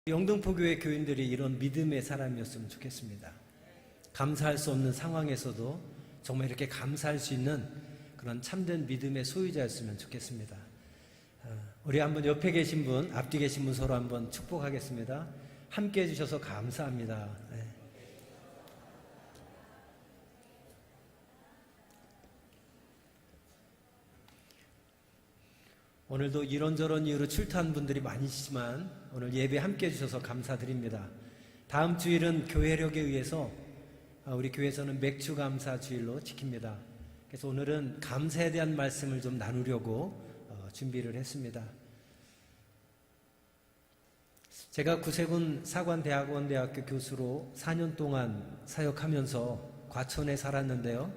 영등포교회 교인들이 이런 믿음의 사람이었으면 좋겠습니다. 감사할 수 없는 상황에서도 정말 이렇게 감사할 수 있는 그런 참된 믿음의 소유자였으면 좋겠습니다. 우리 한번 옆에 계신 분, 앞뒤 계신 분 서로 한번 축복하겠습니다. 함께 해주셔서 감사합니다. 네. 오늘도 이런저런 이유로 출타한 분들이 많으시지만 오늘 예배 함께 해주셔서 감사드립니다. 다음 주일은 교회력에 의해서 우리 교회에서는 맥주 감사 주일로 지킵니다. 그래서 오늘은 감사에 대한 말씀을 좀 나누려고 준비를 했습니다. 제가 구세군 사관대학원대학교 교수로 4년 동안 사역하면서 과천에 살았는데요.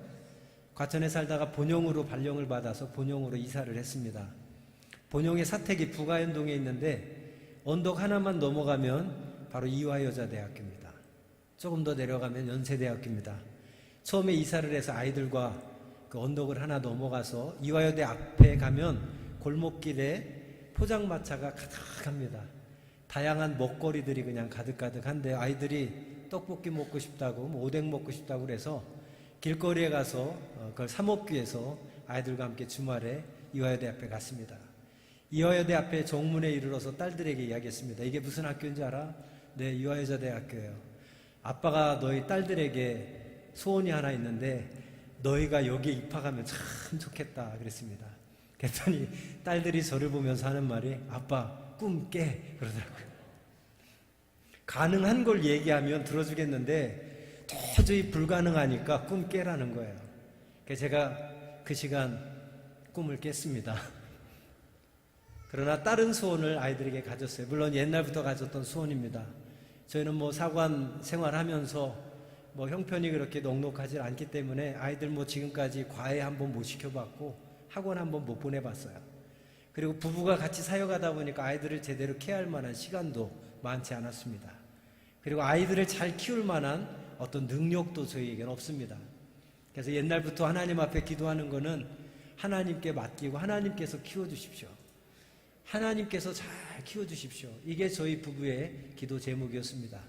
과천에 살다가 본영으로 발령을 받아서 본영으로 이사를 했습니다. 본영의 사택이 부가연동에 있는데 언덕 하나만 넘어가면 바로 이화여자대학교입니다. 조금 더 내려가면 연세대학교입니다. 처음에 이사를 해서 아이들과 그 언덕을 하나 넘어가서 이화여대 앞에 가면 골목길에 포장마차가 가득합니다. 다양한 먹거리들이 그냥 가득가득한데 아이들이 떡볶이 먹고 싶다고 오뎅 먹고 싶다고 그래서 길거리에 가서 그걸 사 먹기 위해서 아이들과 함께 주말에 이화여대 앞에 갔습니다. 이화여대 앞에 정문에 이르러서 딸들에게 이야기했습니다. 이게 무슨 학교인지 알아? 네, 이화여자대학교예요. 아빠가 너희 딸들에게 소원이 하나 있는데 너희가 여기에 입학하면 참 좋겠다 그랬습니다. 그랬더니 딸들이 저를 보면서 하는 말이 아빠 꿈 깨 그러더라고요. 가능한 걸 얘기하면 들어주겠는데 도저히 불가능하니까 꿈 깨라는 거예요. 그래서 제가 그 시간 꿈을 깼습니다. 그러나 다른 소원을 아이들에게 가졌어요. 물론 옛날부터 가졌던 소원입니다. 저희는 사관 생활하면서 형편이 그렇게 넉넉하지 않기 때문에 아이들 지금까지 과외 한번 못 시켜봤고 학원 한번 못 보내봤어요. 그리고 부부가 같이 사역하다 보니까 아이들을 제대로 케어할 만한 시간도 많지 않았습니다. 그리고 아이들을 잘 키울 만한 어떤 능력도 저희에게는 없습니다. 그래서 옛날부터 하나님 앞에 기도하는 거는 하나님께 맡기고 하나님께서 키워주십시오. 하나님께서 잘 키워주십시오. 이게 저희 부부의 기도 제목이었습니다.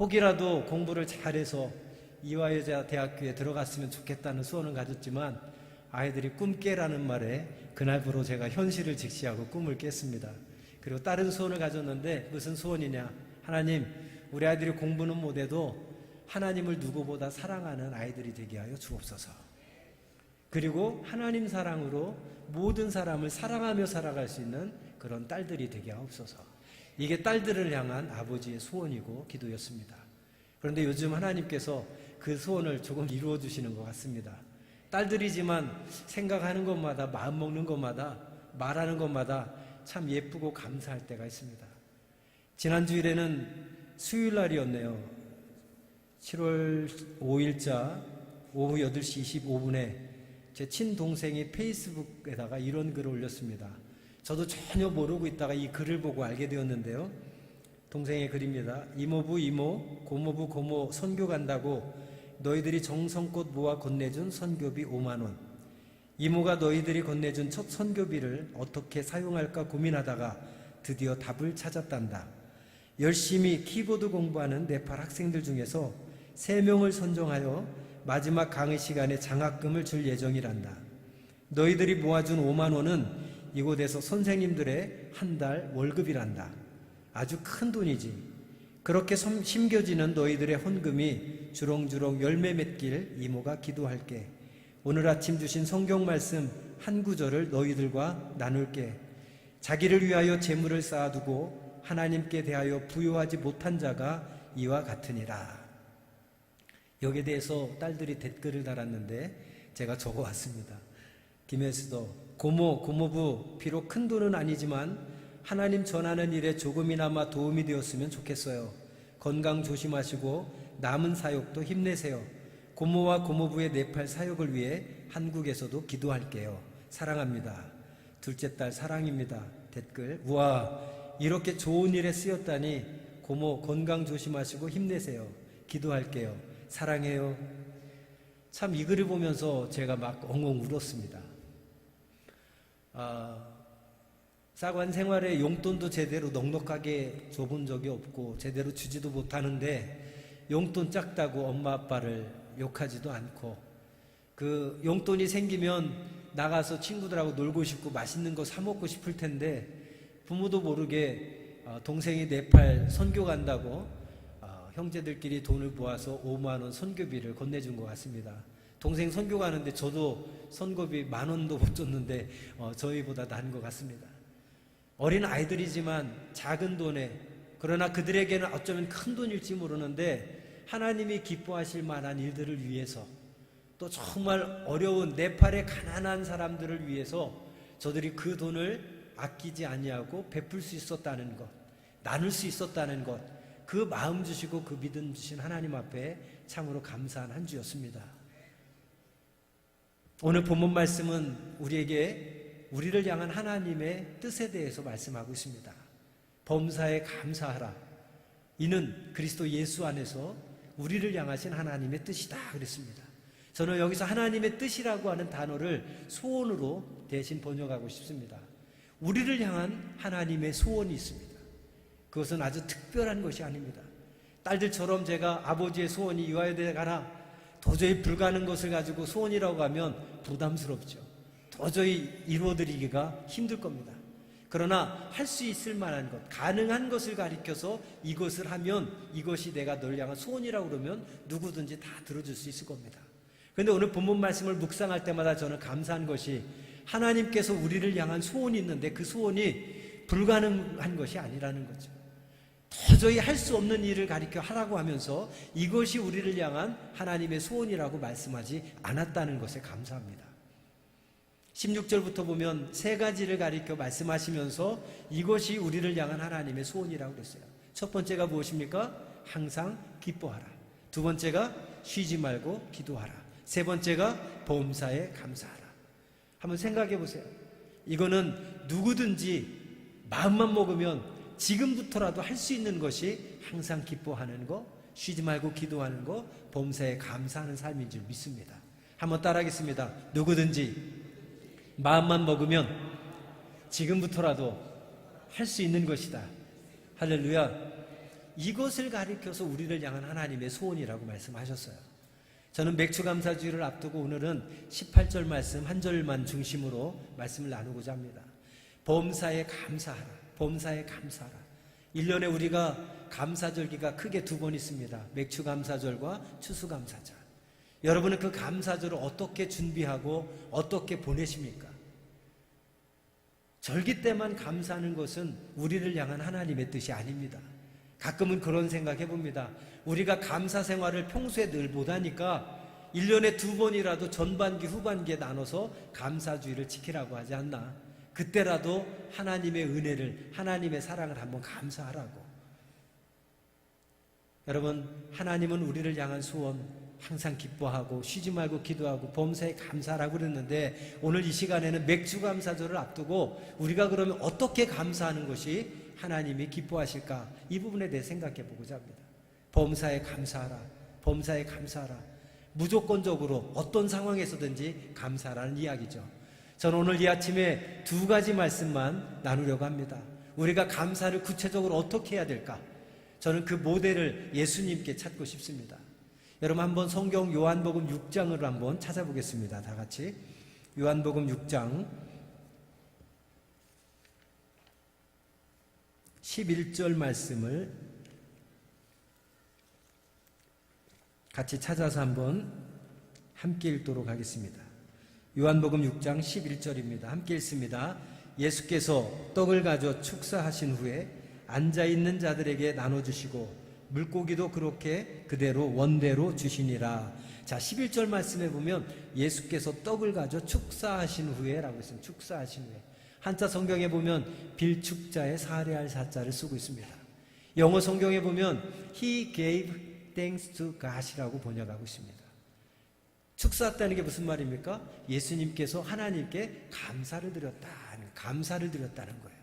혹이라도 공부를 잘해서 이화여자대학교에 들어갔으면 좋겠다는 소원을 가졌지만 아이들이 꿈 깨라는 말에 그날부로 제가 현실을 직시하고 꿈을 깼습니다. 그리고 다른 소원을 가졌는데 무슨 소원이냐? 하나님, 우리 아이들이 공부는 못해도 하나님을 누구보다 사랑하는 아이들이 되게 하여 주옵소서. 그리고 하나님 사랑으로 모든 사람을 사랑하며 살아갈 수 있는 그런 딸들이 되게 하옵소서. 이게 딸들을 향한 아버지의 소원이고 기도였습니다. 그런데 요즘 하나님께서 그 소원을 조금 이루어 주시는 것 같습니다. 딸들이지만 생각하는 것마다 마음 먹는 것마다 말하는 것마다 참 예쁘고 감사할 때가 있습니다. 지난 주일에는 수요일날이었네요. 7월 5일자 오후 8시 25분에 제 친동생이 페이스북에다가 이런 글을 올렸습니다. 저도 전혀 모르고 있다가 이 글을 보고 알게 되었는데요. 동생의 글입니다. 이모부 이모, 고모부 고모 선교 간다고 너희들이 정성껏 모아 건네준 선교비 5만 원. 이모가 너희들이 건네준 첫 선교비를 어떻게 사용할까 고민하다가 드디어 답을 찾았단다. 열심히 키보드 공부하는 네팔 학생들 중에서 3명을 선정하여 마지막 강의 시간에 장학금을 줄 예정이란다. 너희들이 모아준 5만 원은 이곳에서 선생님들의 한 달 월급이란다. 아주 큰 돈이지. 그렇게 심겨지는 너희들의 헌금이 주렁주렁 열매 맺길 이모가 기도할게. 오늘 아침 주신 성경 말씀 한 구절을 너희들과 나눌게. 자기를 위하여 재물을 쌓아두고 하나님께 대하여 부요하지 못한 자가 이와 같으니라. 여기에 대해서 딸들이 댓글을 달았는데 제가 적어왔습니다. 김혜수도 고모, 고모부 비록 큰 돈은 아니지만 하나님 전하는 일에 조금이나마 도움이 되었으면 좋겠어요. 건강 조심하시고 남은 사역도 힘내세요. 고모와 고모부의 네팔 사역을 위해 한국에서도 기도할게요. 사랑합니다. 둘째 딸 사랑입니다. 댓글. 우와, 이렇게 좋은 일에 쓰였다니. 고모 건강 조심하시고 힘내세요. 기도할게요. 사랑해요. 참 이 글을 보면서 제가 막 엉엉 울었습니다. 사관 생활에 용돈도 제대로 넉넉하게 줘본 적이 없고 제대로 주지도 못하는데 용돈 작다고 엄마 아빠를 욕하지도 않고, 그 용돈이 생기면 나가서 친구들하고 놀고 싶고 맛있는 거 사 먹고 싶을 텐데 부모도 모르게 동생이 네팔 선교 간다고 형제들끼리 돈을 모아서 5만 원 선교비를 건네준 것 같습니다. 동생 선교 가는데 저도 선교비 10,000원도 못 줬는데 저희보다 나은 것 같습니다. 어린 아이들이지만 작은 돈에, 그러나 그들에게는 어쩌면 큰 돈일지 모르는데 하나님이 기뻐하실 만한 일들을 위해서, 또 정말 어려운 네팔의 가난한 사람들을 위해서 저들이 그 돈을 아끼지 아니하고 베풀 수 있었다는 것, 나눌 수 있었다는 것, 그 마음 주시고 그 믿음 주신 하나님 앞에 참으로 감사한 한 주였습니다. 오늘 본문 말씀은 우리를 향한 하나님의 뜻에 대해서 말씀하고 있습니다. 범사에 감사하라. 이는 그리스도 예수 안에서 우리를 향하신 하나님의 뜻이다 그랬습니다. 저는 여기서 하나님의 뜻이라고 하는 단어를 소원으로 대신 번역하고 싶습니다. 우리를 향한 하나님의 소원이 있습니다. 그것은 아주 특별한 것이 아닙니다. 딸들처럼 제가 아버지의 소원이 이화여대 가라, 도저히 불가능한 것을 가지고 소원이라고 하면 부담스럽죠. 도저히 이루어드리기가 힘들 겁니다. 그러나 할 수 있을 만한 것, 가능한 것을 가리켜서 이것을 하면 이것이 내가 널 향한 소원이라고 그러면 누구든지 다 들어줄 수 있을 겁니다. 그런데 오늘 본문 말씀을 묵상할 때마다 저는 감사한 것이, 하나님께서 우리를 향한 소원이 있는데 그 소원이 불가능한 것이 아니라는 거죠. 도저히 할 수 없는 일을 가리켜 하라고 하면서 이것이 우리를 향한 하나님의 소원이라고 말씀하지 않았다는 것에 감사합니다. 16절부터 보면 세 가지를 가리켜 말씀하시면서 이것이 우리를 향한 하나님의 소원이라고 그랬어요. 첫 번째가 무엇입니까? 항상 기뻐하라. 두 번째가 쉬지 말고 기도하라. 세 번째가 범사에 감사하라. 한번 생각해 보세요. 이거는 누구든지 마음만 먹으면 지금부터라도 할 수 있는 것이 항상 기뻐하는 거, 쉬지 말고 기도하는 거, 범사에 감사하는 삶인 줄 믿습니다. 한번 따라하겠습니다. 누구든지 마음만 먹으면 지금부터라도 할 수 있는 것이다. 할렐루야. 이것을 가리켜서 우리를 향한 하나님의 소원이라고 말씀하셨어요. 저는 맥주감사주의를 앞두고 오늘은 18절 말씀 한 절만 중심으로 말씀을 나누고자 합니다. 범사에 감사하라. 범사에 감사하라. 1년에 우리가 감사절기가 크게 2번 있습니다. 맥주감사절과 추수감사절. 여러분은 그 감사절을 어떻게 준비하고 어떻게 보내십니까? 절기 때만 감사하는 것은 우리를 향한 하나님의 뜻이 아닙니다. 가끔은 그런 생각해 봅니다. 우리가 감사 생활을 평소에 늘 못하니까 1년에 2번이라도 전반기 후반기에 나눠서 감사주의를 지키라고 하지 않나. 그때라도 하나님의 은혜를, 하나님의 사랑을 한번 감사하라고. 여러분, 하나님은 우리를 향한 소원 항상 기뻐하고 쉬지 말고 기도하고 범사에 감사하라고 그랬는데, 오늘 이 시간에는 맥주감사절을 앞두고 우리가 그러면 어떻게 감사하는 것이 하나님이 기뻐하실까, 이 부분에 대해 생각해 보고자 합니다. 범사에 감사하라. 범사에 감사하라. 무조건적으로 어떤 상황에서든지 감사하라는 이야기죠. 저는 오늘 이 아침에 2가지 말씀만 나누려고 합니다. 우리가 감사를 구체적으로 어떻게 해야 될까? 저는 그 모델을 예수님께 찾고 싶습니다. 여러분, 한번 성경 요한복음 6장을 한번 찾아보겠습니다. 다 같이 요한복음 6장 11절 말씀을 같이 찾아서 한번 함께 읽도록 하겠습니다. 요한복음 6장 11절입니다. 함께 읽습니다. 예수께서 떡을 가져 축사하신 후에 앉아있는 자들에게 나눠주시고 물고기도 그렇게 그대로 원대로 주시니라. 자, 11절 말씀에 보면 예수께서 떡을 가져 축사하신 후에 라고 했습니다. 축사하신 후에. 한자 성경에 보면 빌축자에 사례할 사자를 쓰고 있습니다. 영어 성경에 보면 He gave thanks to God이라고 번역하고 있습니다. 축사했다는 게 무슨 말입니까? 예수님께서 하나님께 감사를 드렸다는 거예요.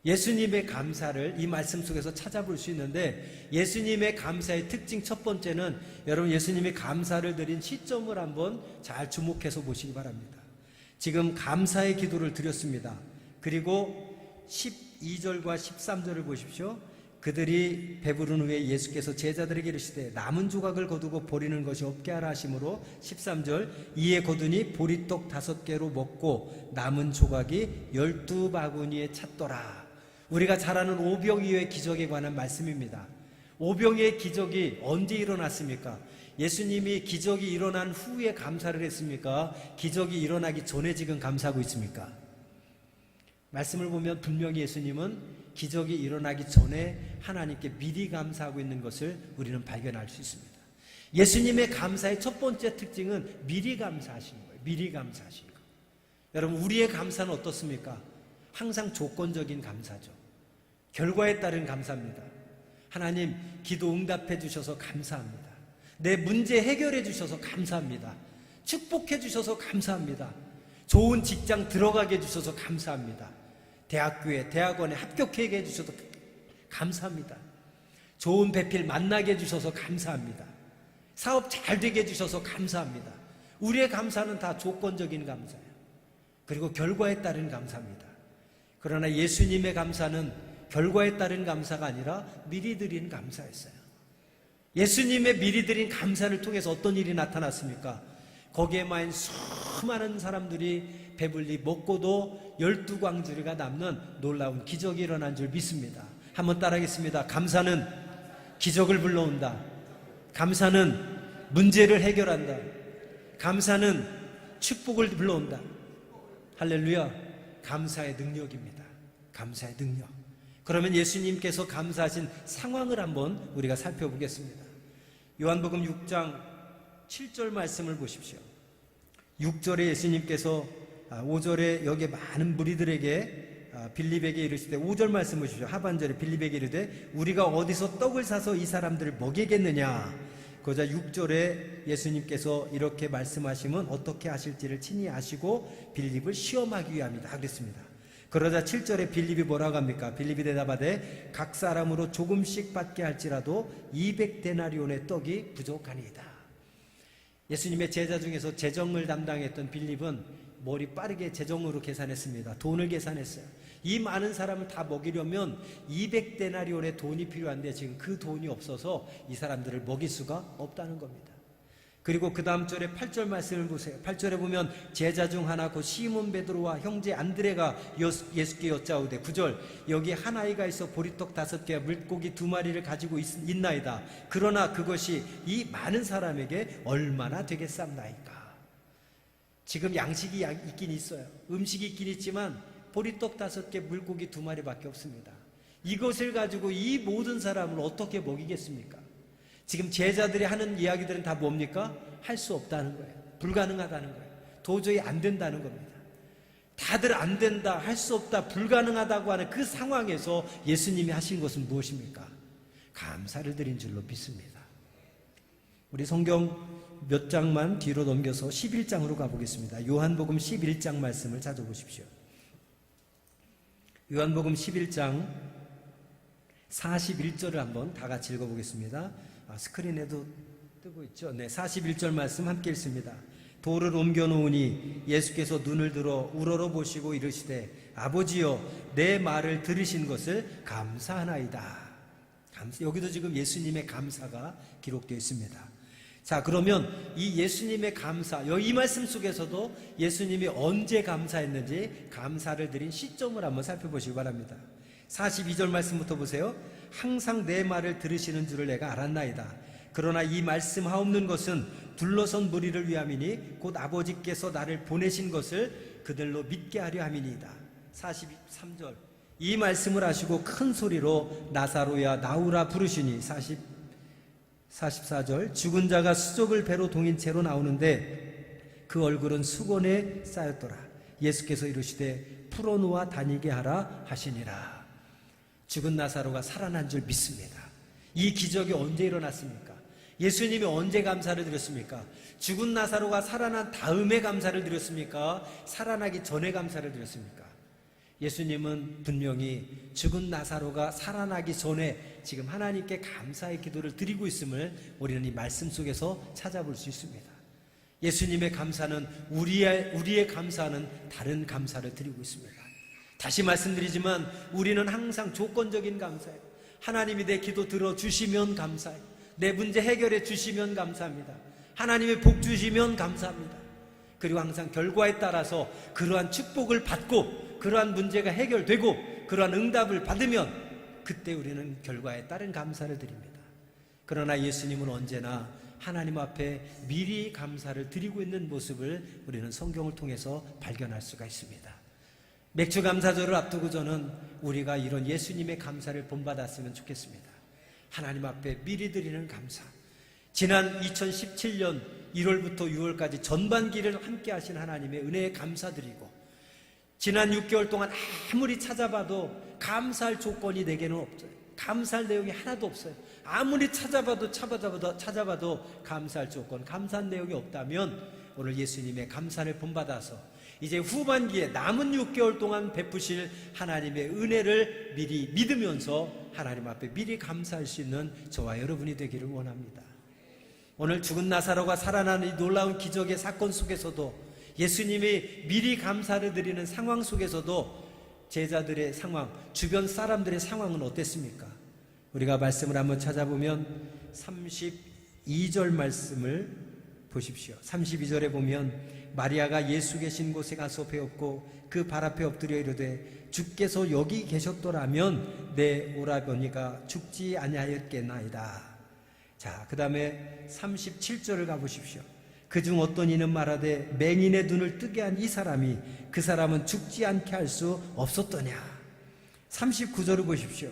예수님의 감사를 이 말씀 속에서 찾아볼 수 있는데, 예수님의 감사의 특징 첫 번째는, 여러분, 예수님이 감사를 드린 시점을 한번 잘 주목해서 보시기 바랍니다. 지금 감사의 기도를 드렸습니다. 그리고 12절과 13절을 보십시오. 그들이 배부른 후에 예수께서 제자들에게 이르시되 남은 조각을 거두고 버리는 것이 없게 하라 하심으로 13절 이에 거두니 보리떡 5개로 먹고 남은 조각이 12바구니에 찼더라. 우리가 잘 아는 오병이어의 기적에 관한 말씀입니다. 오병이어의 기적이 언제 일어났습니까? 예수님이 기적이 일어난 후에 감사를 했습니까? 기적이 일어나기 전에 지금 감사하고 있습니까? 말씀을 보면 분명히 예수님은 기적이 일어나기 전에 하나님께 미리 감사하고 있는 것을 우리는 발견할 수 있습니다. 예수님의 감사의 첫 번째 특징은 미리 감사하시는 거예요. 미리 감사하시는 거예요. 여러분, 우리의 감사는 어떻습니까? 항상 조건적인 감사죠. 결과에 따른 감사입니다. 하나님, 기도 응답해 주셔서 감사합니다. 내 문제 해결해 주셔서 감사합니다. 축복해 주셔서 감사합니다. 좋은 직장 들어가게 해주셔서 감사합니다. 대학교에, 대학원에 합격하게 해주셔서 감사합니다. 좋은 배필 만나게 해주셔서 감사합니다. 사업 잘 되게 해주셔서 감사합니다. 우리의 감사는 다 조건적인 감사예요. 그리고 결과에 따른 감사입니다. 그러나 예수님의 감사는 결과에 따른 감사가 아니라 미리 드린 감사였어요. 예수님의 미리 드린 감사를 통해서 어떤 일이 나타났습니까? 거기에 많은 수많은 사람들이 배불리 먹고도 12광주리가 남는 놀라운 기적이 일어난 줄 믿습니다. 한번 따라하겠습니다. 감사는 기적을 불러온다. 감사는 문제를 해결한다. 감사는 축복을 불러온다. 할렐루야. 감사의 능력입니다. 감사의 능력. 그러면 예수님께서 감사하신 상황을 한번 우리가 살펴보겠습니다. 요한복음 6장 7절 말씀을 보십시오. 6절에 예수님께서 5절에 여기 많은 무리들에게 빌립에게 이르시되 5절 말씀 보십시오. 하반절에 빌립에게 이르되 우리가 어디서 떡을 사서 이 사람들을 먹이겠느냐. 그러자 6절에 예수님께서 이렇게 말씀하시면 어떻게 하실지를 친히 아시고 빌립을 시험하기 위함이다 그랬습니다. 그러자 7절에 빌립이 뭐라고 합니까? 빌립이 대답하되 각 사람으로 조금씩 받게 할지라도 200데나리온의 떡이 부족하니이다. 예수님의 제자 중에서 재정을 담당했던 빌립은 머리 빠르게 재정으로 계산했습니다. 돈을 계산했어요. 이 많은 사람을 다 먹이려면 200데나리온의 돈이 필요한데 지금 그 돈이 없어서 이 사람들을 먹일 수가 없다는 겁니다. 그리고 그 다음 절에 8절 말씀을 보세요. 8절에 보면 제자 중 하나 곧 시몬 베드로와 형제 안드레가 예수께 여짜오되 9절 여기 한 아이가 있어 보리떡 5개와 물고기 2마리를 가지고 있나이다. 그러나 그것이 이 많은 사람에게 얼마나 되겠삼나이까. 지금 양식이 있긴 있어요. 음식이 있긴 있지만 보리떡 5개 물고기 2마리밖에 없습니다. 이것을 가지고 이 모든 사람을 어떻게 먹이겠습니까? 지금 제자들이 하는 이야기들은 다 뭡니까? 할 수 없다는 거예요. 불가능하다는 거예요. 도저히 안 된다는 겁니다. 다들 안 된다, 할 수 없다, 불가능하다고 하는 그 상황에서 예수님이 하신 것은 무엇입니까? 감사를 드린 줄로 믿습니다. 우리 성경 몇 장만 뒤로 넘겨서 11장으로 가보겠습니다. 요한복음 11장 말씀을 찾아보십시오. 요한복음 11장 41절을 한번 다 같이 읽어보겠습니다. 스크린에도 뜨고 있죠. 네, 41절 말씀 함께 읽습니다. 돌을 옮겨 놓으니 예수께서 눈을 들어 우러러 보시고 이르시되 아버지여 내 말을 들으신 것을 감사하나이다. 여기도 지금 예수님의 감사가 기록되어 있습니다. 자, 그러면 이 예수님의 감사, 이 말씀 속에서도 예수님이 언제 감사했는지 감사를 드린 시점을 한번 살펴보시기 바랍니다. 42절 말씀부터 보세요. 항상 내 말을 들으시는 줄을 내가 알았나이다. 그러나 이 말씀 하옵는 것은 둘러선 무리를 위함이니 곧 아버지께서 나를 보내신 것을 그들로 믿게 하려 함이니이다. 43절 이 말씀을 하시고 큰 소리로 나사로야 나오라 부르시니 44절 죽은 자가 수족을 배로 동인 채로 나오는데 그 얼굴은 수건에 쌓였더라. 예수께서 이르시되 풀어놓아 다니게 하라 하시니라. 죽은 나사로가 살아난 줄 믿습니다. 이 기적이 언제 일어났습니까? 예수님이 언제 감사를 드렸습니까? 죽은 나사로가 살아난 다음에 감사를 드렸습니까? 살아나기 전에 감사를 드렸습니까? 예수님은 분명히 죽은 나사로가 살아나기 전에 지금 하나님께 감사의 기도를 드리고 있음을 우리는 이 말씀 속에서 찾아볼 수 있습니다. 예수님의 감사는 우리의 감사는 다른 감사를 드리고 있습니다. 다시 말씀드리지만 우리는 항상 조건적인 감사예요. 하나님이 내 기도 들어주시면 감사해요. 내 문제 해결해 주시면 감사합니다. 하나님의 복 주시면 감사합니다. 그리고 항상 결과에 따라서 그러한 축복을 받고 그러한 문제가 해결되고 그러한 응답을 받으면 그때 우리는 결과에 따른 감사를 드립니다. 그러나 예수님은 언제나 하나님 앞에 미리 감사를 드리고 있는 모습을 우리는 성경을 통해서 발견할 수가 있습니다. 맥주 감사절을 앞두고 저는 우리가 이런 예수님의 감사를 본받았으면 좋겠습니다. 하나님 앞에 미리 드리는 감사. 지난 2017년 1월부터 6월까지 전반기를 함께 하신 하나님의 은혜에 감사드리고, 지난 6개월 동안 아무리 찾아봐도 감사할 조건이 내게는 없어요. 감사할 내용이 하나도 없어요. 아무리 찾아봐도 감사할 조건, 감사한 내용이 없다면 오늘 예수님의 감사를 본받아서 이제 후반기에 남은 6개월 동안 베푸실 하나님의 은혜를 미리 믿으면서 하나님 앞에 미리 감사할 수 있는 저와 여러분이 되기를 원합니다. 오늘 죽은 나사로가 살아나는 이 놀라운 기적의 사건 속에서도, 예수님이 미리 감사를 드리는 상황 속에서도 제자들의 상황, 주변 사람들의 상황은 어땠습니까? 우리가 말씀을 한번 찾아보면 32절 말씀을 보십시오. 32절에 보면 마리아가 예수 계신 곳에 가서 배웠고 그 발 앞에 엎드려 이르되 주께서 여기 계셨더라면 내 오라버니가 죽지 아니하였겠나이다. 자, 그 다음에 37절을 가보십시오. 그중 어떤 이는 말하되 맹인의 눈을 뜨게 한 이 사람이 그 사람은 죽지 않게 할 수 없었더냐. 39절을 보십시오.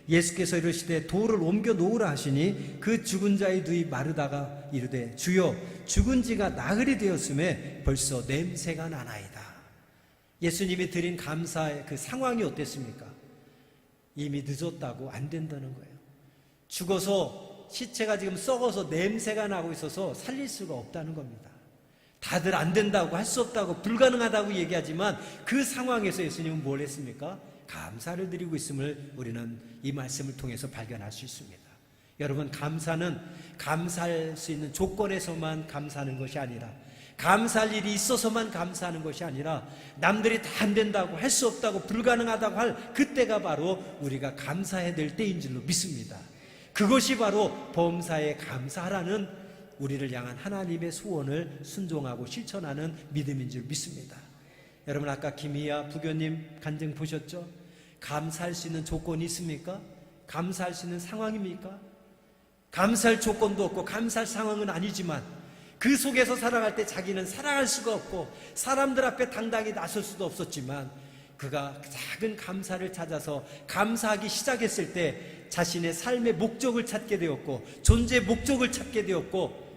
예수께서 이르시되 돌을 옮겨 놓으라 하시니 그 죽은 자의 눈이 마르다가 이르되 주여 죽은 지가 나흘이 되었음에 벌써 냄새가 나나이다. 예수님이 드린 감사의 그 상황이 어땠습니까? 이미 늦었다고 안 된다는 거예요. 죽어서 시체가 지금 썩어서 냄새가 나고 있어서 살릴 수가 없다는 겁니다. 다들 안 된다고, 할 수 없다고, 불가능하다고 얘기하지만 그 상황에서 예수님은 뭘 했습니까? 감사를 드리고 있음을 우리는 이 말씀을 통해서 발견할 수 있습니다. 여러분, 감사는 감사할 수 있는 조건에서만 감사하는 것이 아니라, 감사할 일이 있어서만 감사하는 것이 아니라, 남들이 다 안 된다고, 할 수 없다고, 불가능하다고 할 그때가 바로 우리가 감사해야 될 때인 줄로 믿습니다. 그것이 바로 범사에 감사하라는 우리를 향한 하나님의 소원을 순종하고 실천하는 믿음인 줄 믿습니다. 여러분, 아까 김희아 부교님 간증 보셨죠? 감사할 수 있는 조건이 있습니까? 감사할 수 있는 상황입니까? 감사할 조건도 없고 감사할 상황은 아니지만 그 속에서 살아갈 때 자기는 살아갈 수가 없고 사람들 앞에 당당히 나설 수도 없었지만 그가 작은 감사를 찾아서 감사하기 시작했을 때 자신의 삶의 목적을 찾게 되었고 존재의 목적을 찾게 되었고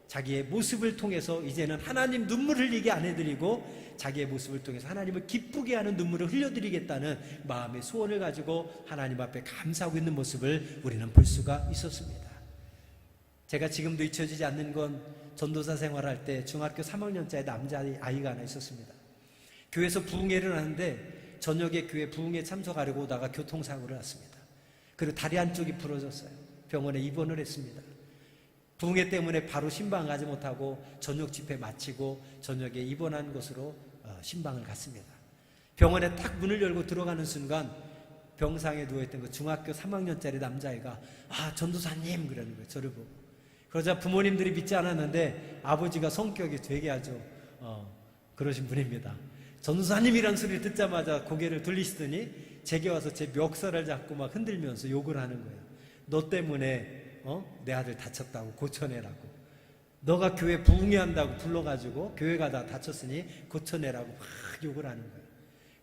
자기의 모습을 통해서 이제는 하나님 눈물 흘리게 안 해드리고 자기의 모습을 통해서 하나님을 기쁘게 하는 눈물을 흘려드리겠다는 마음의 소원을 가지고 하나님 앞에 감사하고 있는 모습을 우리는 볼 수가 있었습니다. 제가 지금도 잊혀지지 않는 건 전도사 생활할 때 중학교 3학년짜리 남자아이가 하나 있었습니다. 교회에서 부흥회를 하는데 저녁에 교회 부흥회 참석하려고 오다가 교통사고를 났습니다. 그리고 다리 한쪽이 부러졌어요. 병원에 입원을 했습니다. 부흥회 때문에 바로 신방 가지 못하고 저녁 집회 마치고 저녁에 입원한 곳으로 신방을 갔습니다. 병원에 딱 문을 열고 들어가는 순간 병상에 누워있던 그 중학교 3학년짜리 남자애가 전도사님 그러는 거예요. 저를 보고. 그러자 부모님들이 믿지 않았는데 아버지가 성격이 되게 아주 그러신 분입니다. 전도사님이란 소리를 듣자마자 고개를 돌리시더니 제게 와서 제 멱살을 잡고 막 흔들면서 욕을 하는 거예요. 너 때문에 내 아들 다쳤다고 고쳐내라고. 너가 교회 부흥회 한다고 불러가지고 교회가 다 다쳤으니 고쳐내라고 막 욕을 하는 거예요.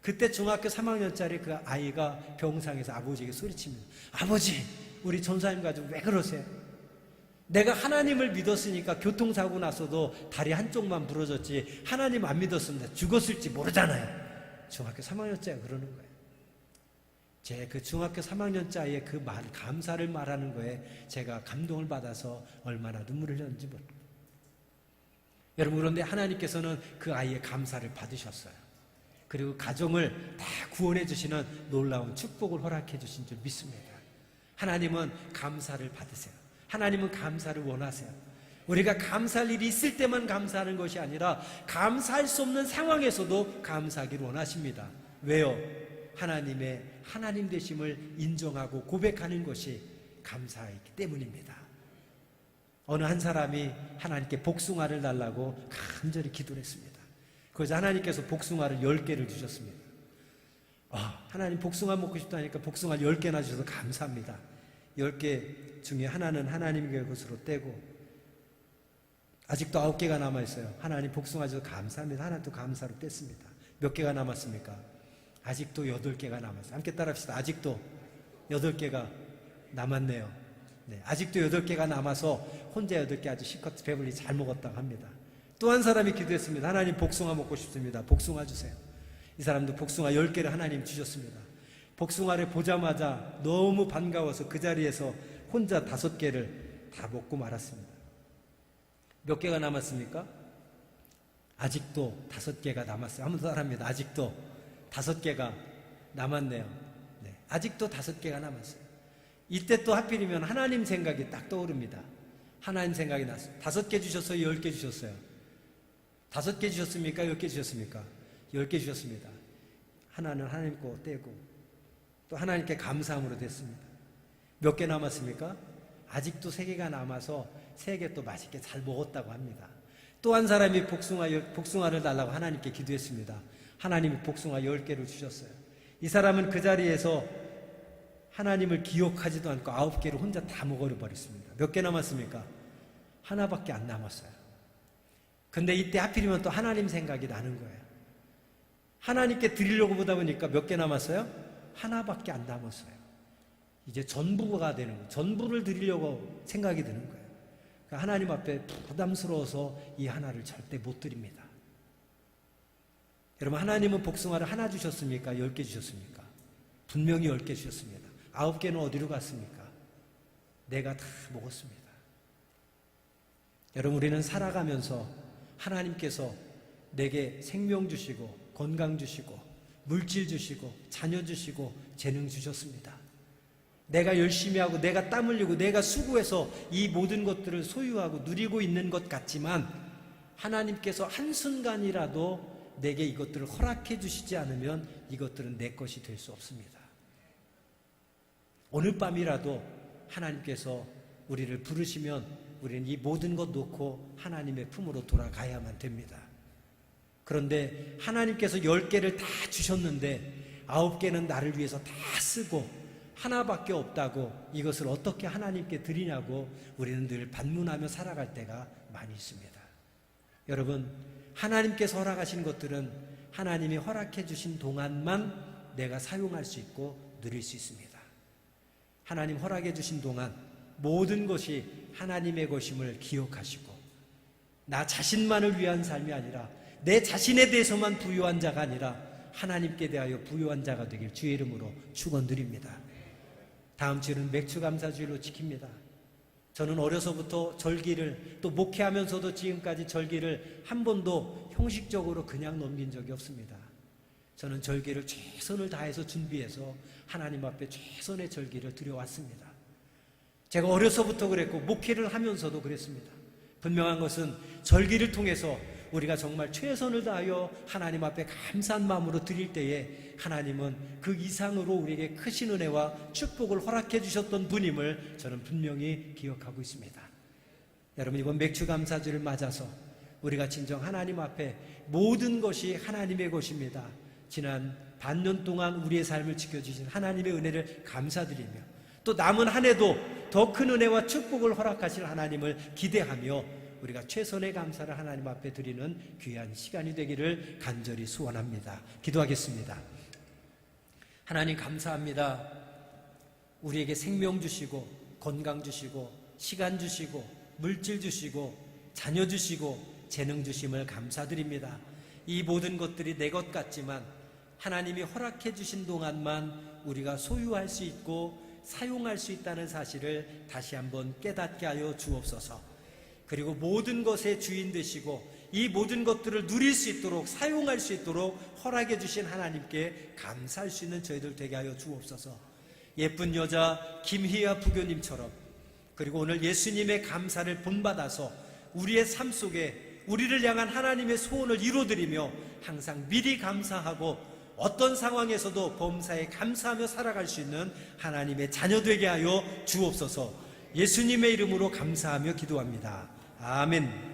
그때 중학교 3학년짜리 그 아이가 병상에서 아버지에게 소리칩니다. 아버지, 우리 전사님 가지고 왜 그러세요? 내가 하나님을 믿었으니까 교통사고 나서도 다리 한쪽만 부러졌지 하나님 안 믿었으면 죽었을지 모르잖아요. 중학교 3학년짜리가 그러는 거예요. 제 그 중학교 3학년짜리의 그 말, 감사를 말하는 거에 제가 감동을 받아서 얼마나 눈물을 흘렸는지 모릅니다. 여러분, 그런데 하나님께서는 그 아이의 감사를 받으셨어요. 그리고 가정을 다 구원해 주시는 놀라운 축복을 허락해 주신 줄 믿습니다. 하나님은 감사를 받으세요. 하나님은 감사를 원하세요. 우리가 감사할 일이 있을 때만 감사하는 것이 아니라 감사할 수 없는 상황에서도 감사하기를 원하십니다. 왜요? 하나님의 하나님 되심을 인정하고 고백하는 것이 감사이기 때문입니다. 어느 한 사람이 하나님께 복숭아를 달라고 간절히 기도를 했습니다. 그래서 하나님께서 복숭아를 10개를 주셨습니다. 하나님 복숭아 먹고 싶다니까 복숭아 10개나 주셔서 감사합니다. 10개 중에 하나는 하나님의 것으로 떼고 아직도 9개가 남아있어요. 하나님 복숭아 주셔서 감사합니다. 하나도 감사로 뗐습니다. 몇 개가 남았습니까? 아직도 8개가 남았어요. 함께 따라합시다. 아직도 8개가 남았네요. 네, 아직도 8개가 남아서 혼자 8개 아주 실컷 배불리 잘 먹었다고 합니다. 또 한 사람이 기도했습니다. 하나님 복숭아 먹고 싶습니다. 복숭아 주세요. 이 사람도 복숭아 10개를 하나님 주셨습니다. 복숭아를 보자마자 너무 반가워서 그 자리에서 혼자 5개를 다 먹고 말았습니다. 몇 개가 남았습니까? 아직도 5개가 남았어요. 한번 더 하랍니다. 아직도 5개가 남았네요. 네, 아직도 5개가 남았어요. 이때 또 하필이면 하나님 생각이 딱 떠오릅니다. 하나님 생각이 났어요. 5개 주셨어요? 10개 주셨어요? 5개 주셨습니까? 10개 주셨습니까? 10개 주셨습니다. 하나는 하나님 거 떼고 또 하나님께 감사함으로 됐습니다. 몇 개 남았습니까? 아직도 3개가 남아서 3개 또 맛있게 잘 먹었다고 합니다. 또 한 사람이 복숭아를 달라고 하나님께 기도했습니다. 하나님이 복숭아 10개를 주셨어요. 이 사람은 그 자리에서 하나님을 기억하지도 않고 9개를 혼자 다 먹어버렸습니다. 몇 개 남았습니까? 하나밖에 안 남았어요. 근데 이때 하필이면 또 하나님 생각이 나는 거예요. 하나님께 드리려고 보다 보니까 몇 개 남았어요? 하나밖에 안 남았어요. 이제 전부가 되는 거예요. 전부를 드리려고 생각이 드는 거예요. 그러니까 하나님 앞에 부담스러워서 이 하나를 절대 못 드립니다. 여러분, 하나님은 복숭아를 하나 주셨습니까? 10개 주셨습니까? 분명히 10개 주셨습니다. 9개는 어디로 갔습니까? 내가 다 먹었습니다. 여러분, 우리는 살아가면서 하나님께서 내게 생명 주시고 건강 주시고 물질 주시고 자녀 주시고 재능 주셨습니다. 내가 열심히 하고 내가 땀 흘리고 내가 수고해서 이 모든 것들을 소유하고 누리고 있는 것 같지만 하나님께서 한순간이라도 내게 이것들을 허락해 주시지 않으면 이것들은 내 것이 될 수 없습니다. 오늘 밤이라도 하나님께서 우리를 부르시면 우리는 이 모든 것 놓고 하나님의 품으로 돌아가야만 됩니다. 그런데 하나님께서 10개를 다 주셨는데 9개는 나를 위해서 다 쓰고 하나밖에 없다고 이것을 어떻게 하나님께 드리냐고 우리는 늘 반문하며 살아갈 때가 많이 있습니다. 여러분, 하나님께서 허락하신 것들은 하나님이 허락해 주신 동안만 내가 사용할 수 있고 누릴 수 있습니다. 하나님 허락해 주신 동안 모든 것이 하나님의 것임을 기억하시고 나 자신만을 위한 삶이 아니라 내 자신에 대해서만 부유한 자가 아니라 하나님께 대하여 부유한 자가 되길 주의 이름으로 축원드립니다. 다음 주는 맥주감사주일로 지킵니다. 저는 어려서부터 절기를 또 목회하면서도 지금까지 절기를 한 번도 형식적으로 그냥 넘긴 적이 없습니다. 저는 절기를 최선을 다해서 준비해서 하나님 앞에 최선의 절기를 드려왔습니다. 제가 어려서부터 그랬고 목회를 하면서도 그랬습니다. 분명한 것은 절기를 통해서 우리가 정말 최선을 다하여 하나님 앞에 감사한 마음으로 드릴 때에 하나님은 그 이상으로 우리에게 크신 은혜와 축복을 허락해 주셨던 분임을 저는 분명히 기억하고 있습니다. 여러분, 이번 맥주감사주를 맞아서 우리가 진정 하나님 앞에 모든 것이 하나님의 것입니다. 지난 반년 동안 우리의 삶을 지켜주신 하나님의 은혜를 감사드리며 또 남은 한 해도 더 큰 은혜와 축복을 허락하실 하나님을 기대하며 우리가 최선의 감사를 하나님 앞에 드리는 귀한 시간이 되기를 간절히 소원합니다. 기도하겠습니다. 하나님 감사합니다. 우리에게 생명 주시고 건강 주시고 시간 주시고 물질 주시고 자녀 주시고 재능 주심을 감사드립니다. 이 모든 것들이 내 것 같지만 하나님이 허락해 주신 동안만 우리가 소유할 수 있고 사용할 수 있다는 사실을 다시 한번 깨닫게 하여 주옵소서. 그리고 모든 것의 주인 되시고 이 모든 것들을 누릴 수 있도록 사용할 수 있도록 허락해 주신 하나님께 감사할 수 있는 저희들 되게 하여 주옵소서. 예쁜 여자 김희아 부교님처럼 그리고 오늘 예수님의 감사를 본받아서 우리의 삶 속에 우리를 향한 하나님의 소원을 이루어드리며 항상 미리 감사하고 어떤 상황에서도 범사에 감사하며 살아갈 수 있는 하나님의 자녀 되게 하여 주옵소서. 예수님의 이름으로 감사하며 기도합니다. 아멘.